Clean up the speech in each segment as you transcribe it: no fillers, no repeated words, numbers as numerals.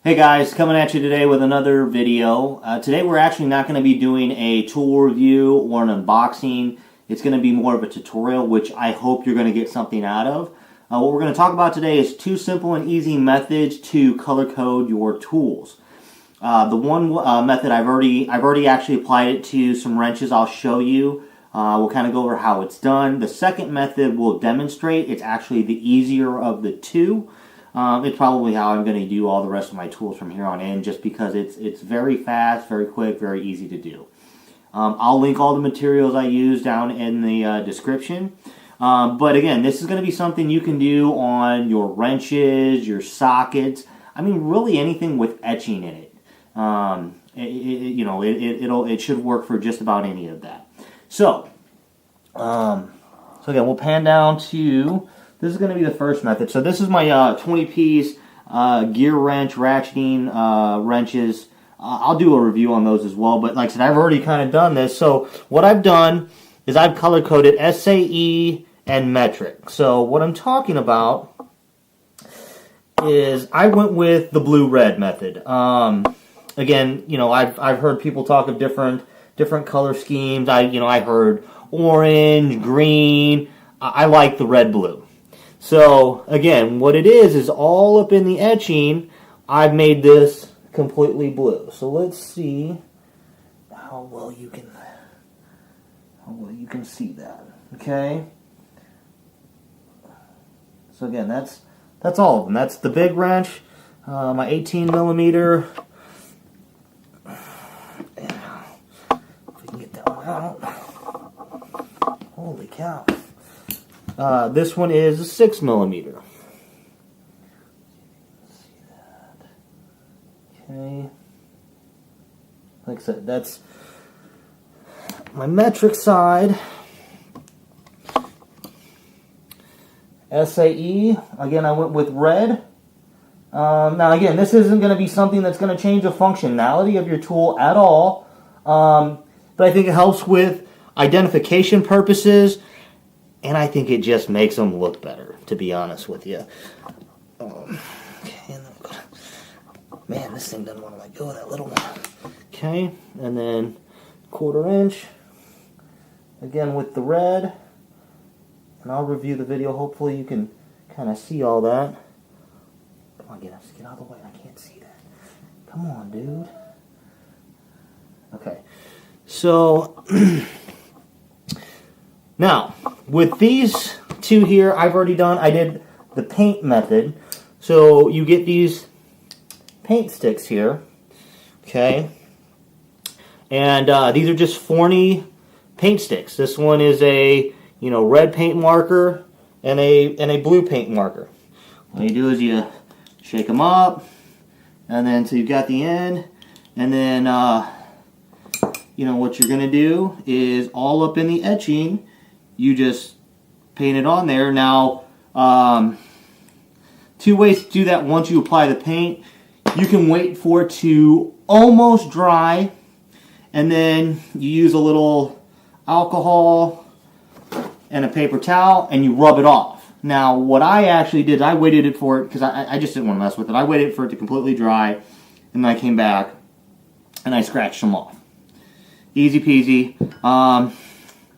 Hey guys, coming at you today with another video. Today we're actually not going to be doing a tool review or an unboxing. It's going to be more of a tutorial, which I hope you're going to get something out of. What we're going to talk about today is two simple and easy methods to color code your tools. The one method I've already actually applied it to some wrenches. I'll show you. We'll kind of go over how it's done. The second method will demonstrate. It's actually the easier of the two. It's probably how I'm going to do all the rest of my tools from here on in, just because it's very fast, very quick, very easy to do. I'll link all the materials I use down in the description. But again, this is going to be something you can do on your wrenches, your sockets. I mean, really anything with etching in it. It should work for just about any of that. So again, we'll pan down to. This is going to be the first method. So this is my 20-piece gear wrench, ratcheting wrenches. I'll do a review on those as well. But like I said, I've already kind of done this. So what I've done is I've color-coded SAE and Metric. So what I'm talking about is I went with the blue-red method. Again, I've heard people talk of different color schemes. I heard orange, green. I like the red-blue. So, again, what it is all up in the etching, I've made this completely blue. So let's see how well you can see that. Okay? So again, that's all of them. That's the big wrench, my 18 millimeter. If we can get that one out. Holy cow. This one is a 6 millimeter. See that? Okay. Like I said, that's my metric side. SAE. Again, I went with red. Now, again, this isn't going to be something that's going to change the functionality of your tool at all. But I think it helps with identification purposes. And I think it just makes them look better, to be honest with you. Okay, man, this thing doesn't want to let go of that little one. Okay, and then 1/4 inch. Again with the red. And I'll review the video. Hopefully you can kind of see all that. Come on, get out of the way. I can't see that. Come on, dude. Okay, so now, with these two here, I did the paint method. So you get these paint sticks here, okay? And these are just Forney paint sticks. This one is a red paint marker and a blue paint marker. What you do is you shake them up, and then so you've got the end, and then what you're gonna do is all up in the etching. You just paint it on there. Now, two ways to do that once you apply the paint. You can wait for it to almost dry, and then you use a little alcohol and a paper towel, and you rub it off. Now, what I actually did, I waited for it, because I just didn't want to mess with it. I waited for it to completely dry, and then I came back, and I scratched them off. Easy peasy.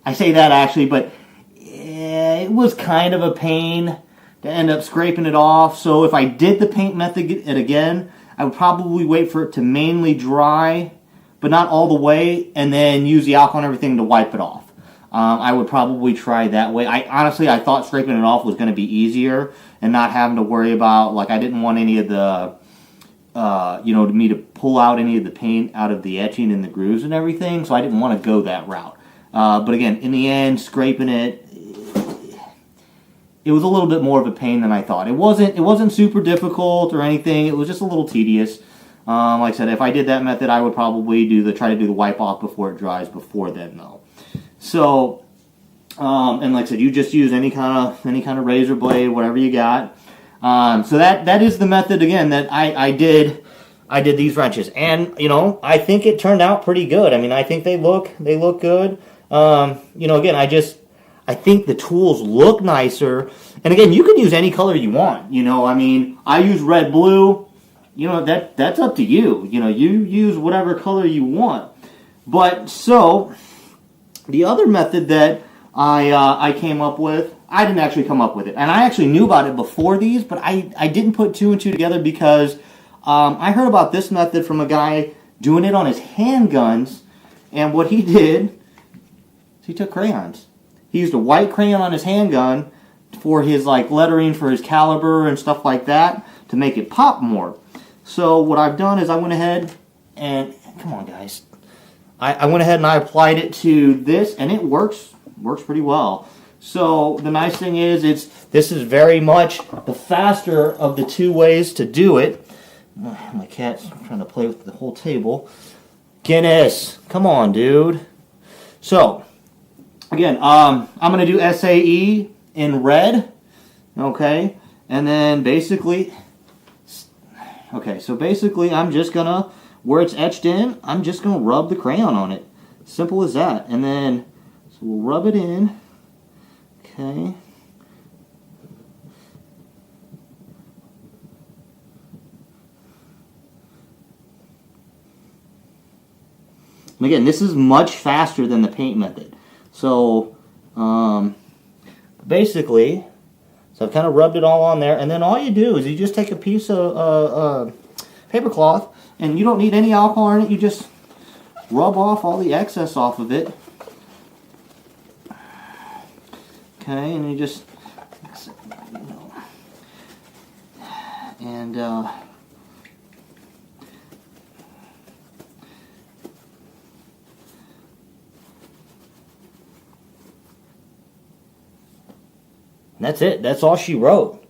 I say that actually, but it was kind of a pain to end up scraping it off. So if I did the paint method again, I would probably wait for it to mainly dry, but not all the way, and then use the alcohol and everything to wipe it off. I would probably try that way. I thought scraping it off was going to be easier and not having to worry about, I didn't want any of the, me to pull out any of the paint out of the etching and the grooves and everything, so I didn't want to go that route. But again, in the end, scraping it was a little bit more of a pain than I thought. It wasn't super difficult or anything. It was just a little tedious. Like I said, if I did that method, I would probably try to do the wipe off before it dries. Before then, though. So, and like I said, you just use any kind of razor blade, whatever you got. So that is the method again that I did these wrenches, and I think it turned out pretty good. I mean, I think they look good. Again, I think the tools look nicer. And again, you can use any color you want. I mean, I use red, blue. you know, that's up to you. You know, you use whatever color you want. But so the other method that I came up with, I didn't actually come up with it, and I actually knew about it before these, but I didn't put two and two together because I heard about this method from a guy doing it on his handguns, and what he did is he took crayons. He used a white crayon on his handgun for his like lettering for his caliber and stuff like that to make it pop more. So what I've done is I went ahead and, come on guys, I went ahead and I applied it to this, and it works pretty well. So the nice thing is this is very much the faster of the two ways to do it. My cat's trying to play with the whole table. Guinness, come on, dude. So, again, I'm going to do SAE in red, okay? And then basically, okay, so basically I'm just going to, where it's etched in, I'm just going to rub the crayon on it. Simple as that. And then, so we'll rub it in, okay? And again, this is much faster than the paint method. So, basically, so I've kind of rubbed it all on there, and then all you do is you just take a piece of paper cloth, and you don't need any alcohol in it. You just rub off all the excess off of it. Okay, and you just, you know, and that's it. That's all she wrote.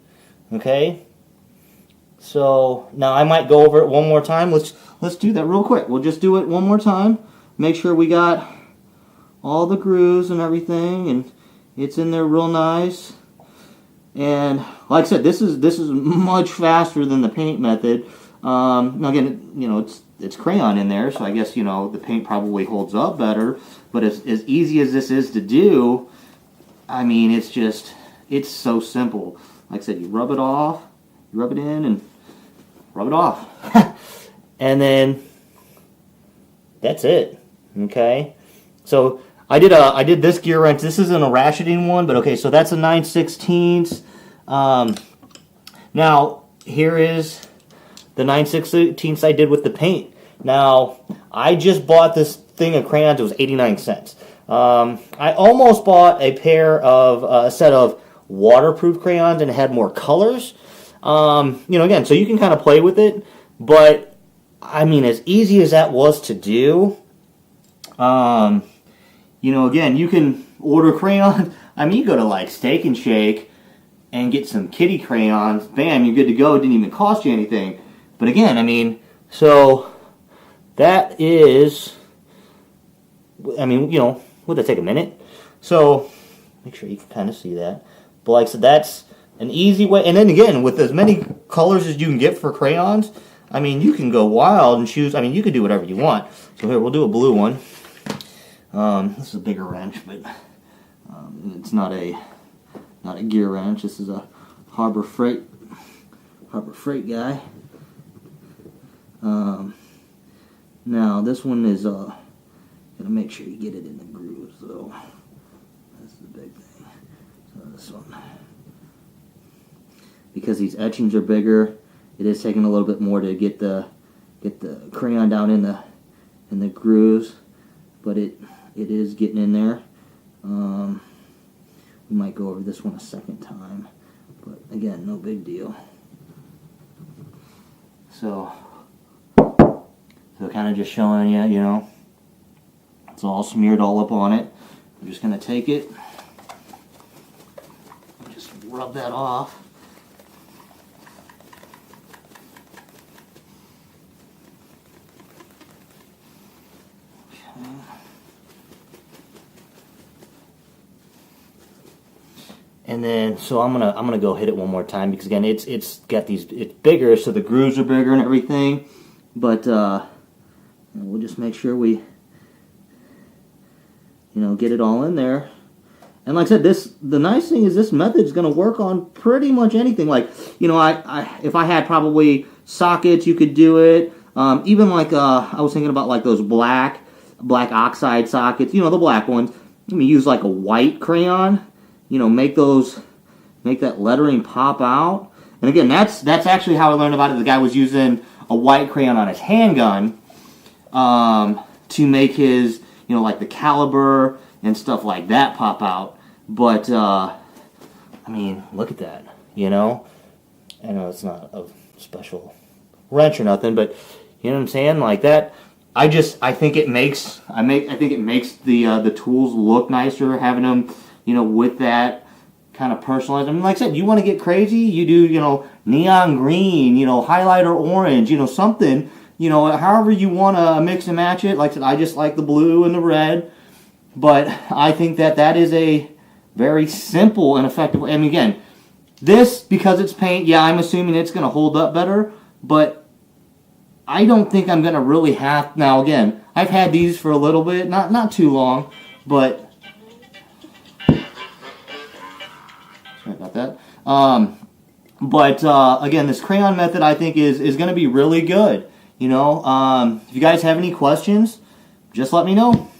Okay. So now I might go over it one more time. Let's do that real quick. We'll just do it one more time. Make sure we got all the grooves and everything, and it's in there real nice. And like I said, this is much faster than the paint method. Now again, you know, it's crayon in there, so I guess, you know, the paint probably holds up better. But as easy as this is to do, I mean, it's so simple. Like I said, you rub it off, you rub it in, and rub it off. And then that's it. Okay? So I did this gear wrench. This isn't a ratcheting one, but okay, so that's a 9/16. Now, here is the 9/16 I did with the paint. Now, I just bought this thing of crayons. It was 89 cents. I almost bought a set of waterproof crayons, and it had more colors. You know, again, so you can kind of play with it, but I mean, as easy as that was to do, you know, again, you can order crayons. I mean, you go to like Steak and Shake and get some kitty crayons. Bam, you're good to go. It didn't even cost you anything. But again, I mean, so that is, I mean, you know, would that take a minute? So make sure you can kind of see that. But like I said, that's an easy way. And then again, with as many colors as you can get for crayons, I mean, you can go wild and choose. I mean, you can do whatever you want. So here, we'll do a blue one. This is a bigger wrench, but it's not a gear wrench. This is a Harbor Freight guy. Now this one is gotta make sure you get it in the groove. So that's the big thing. So this one, because these etchings are bigger, it is taking a little bit more to get the crayon down in the grooves, but it is getting in there. We might go over this one a second time, but again, no big deal. So kind of just showing you, you know, it's all smeared all up on it. I'm just gonna take it, just rub that off. Okay. And then, so I'm gonna go hit it one more time, because again, it's got these, it's bigger, so the grooves are bigger and everything. But we'll just make sure we, you know, get it all in there. And like I said, the nice thing is this method is going to work on pretty much anything. Like, you know, if I had probably sockets, you could do it. Even like, I was thinking about like those black oxide sockets, you know, the black ones. You can use like a white crayon, you know, make that lettering pop out. And again, that's actually how I learned about it. The guy was using a white crayon on his handgun to make his, you know, like the caliber and stuff like that pop out. But, I mean, look at that, you know? I know it's not a special wrench or nothing, but you know what I'm saying? Like that, I think it makes the tools look nicer, having them, you know, with that kind of personalized. I mean, like I said, you want to get crazy, you do, you know, neon green, you know, highlighter orange, you know, something, you know, however you want to mix and match it. Like I said, I just like the blue and the red, but I think that is a very simple and effective way. I mean, again, this, because it's paint, yeah, I'm assuming it's going to hold up better, but I don't think I'm going to really have... Now, again, I've had these for a little bit, not too long, but... Sorry about that. Again, this crayon method, I think, is going to be really good. You know, if you guys have any questions, just let me know.